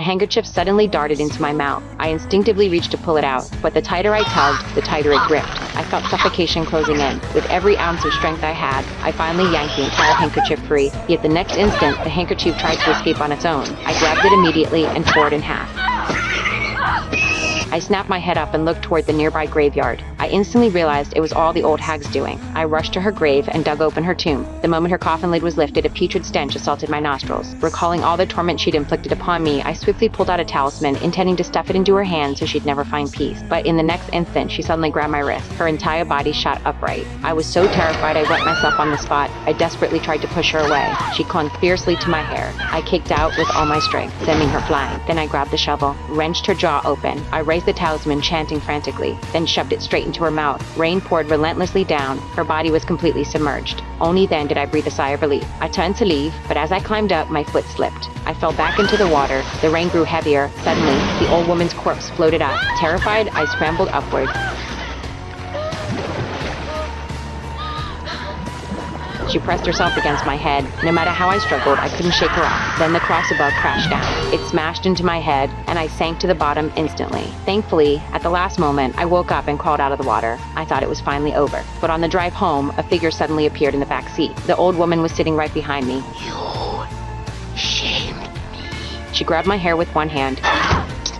handkerchief suddenly darted into my mouth. I instinctively reached to pull it out, but the tighter I tugged, the tighter it gripped. I felt suffocation closing in. With every ounce of strength I had, I finally yanked the entire handkerchief free. Yet the next instant, the handkerchief tried to escape on its own. I grabbed it immediately and tore it in half. I snapped my head up and looked toward the nearby graveyard. I instantly realized it was all the old hag's doing. I rushed to her grave and dug open her tomb. The moment her coffin lid was lifted, a putrid stench assaulted my nostrils. Recalling all the torment she'd inflicted upon me, I swiftly pulled out a talisman, intending to stuff it into her hand so she'd never find peace. But in the next instant, she suddenly grabbed my wrist. Her entire body shot upright. I was so terrified I wet myself on the spot. I desperately tried to push her away. She clung fiercely to my hair. I kicked out with all my strength, sending her flying. Then I grabbed the shovel, wrenched her jaw open. I raised the talisman, chanting frantically, then shoved it straight into her mouth. Rain poured relentlessly down. Her body was completely submerged. Only then did I breathe a sigh of relief. I turned to leave, but as I climbed up, my foot slipped. I fell back into the water. The rain grew heavier. Suddenly, the old woman's corpse floated up. Terrified, I scrambled upward. She pressed herself against my head. No matter how I struggled, I couldn't shake her off. Then the cross above crashed down. It smashed into my head, and I sank to the bottom instantly. Thankfully, at the last moment, I woke up and crawled out of the water. I thought it was finally over. But on the drive home, a figure suddenly appeared in the back seat. The old woman was sitting right behind me. You shamed me. She grabbed my hair with one hand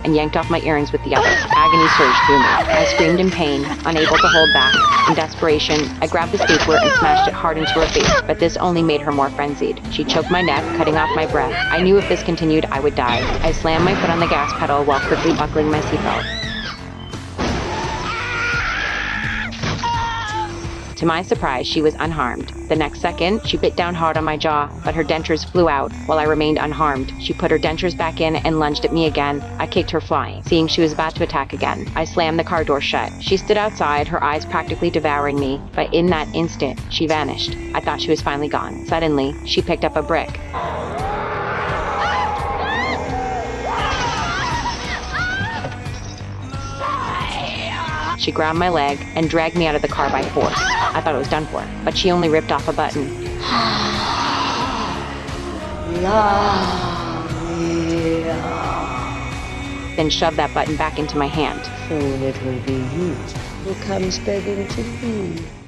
and yanked off my earrings with the other. Agony surged through me. I screamed in pain, unable to hold back. In desperation, I grabbed the stapler and smashed it hard into her face, but this only made her more frenzied. She choked my neck, cutting off my breath. I knew if this continued, I would die. I slammed my foot on the gas pedal while quickly buckling my seatbelt. To my surprise, she was unharmed. The next second, she bit down hard on my jaw, but her dentures flew out while I remained unharmed. She put her dentures back in and lunged at me again. I kicked her flying. Seeing she was about to attack again, I slammed the car door shut. She stood outside, her eyes practically devouring me, but in that instant, she vanished. I thought she was finally gone. Suddenly, she picked up a brick. She grabbed my leg and dragged me out of the car by force. I thought it was done for, but she only ripped off a button. Then shoved that button back into my hand. Soon it will be you who comes begging to me.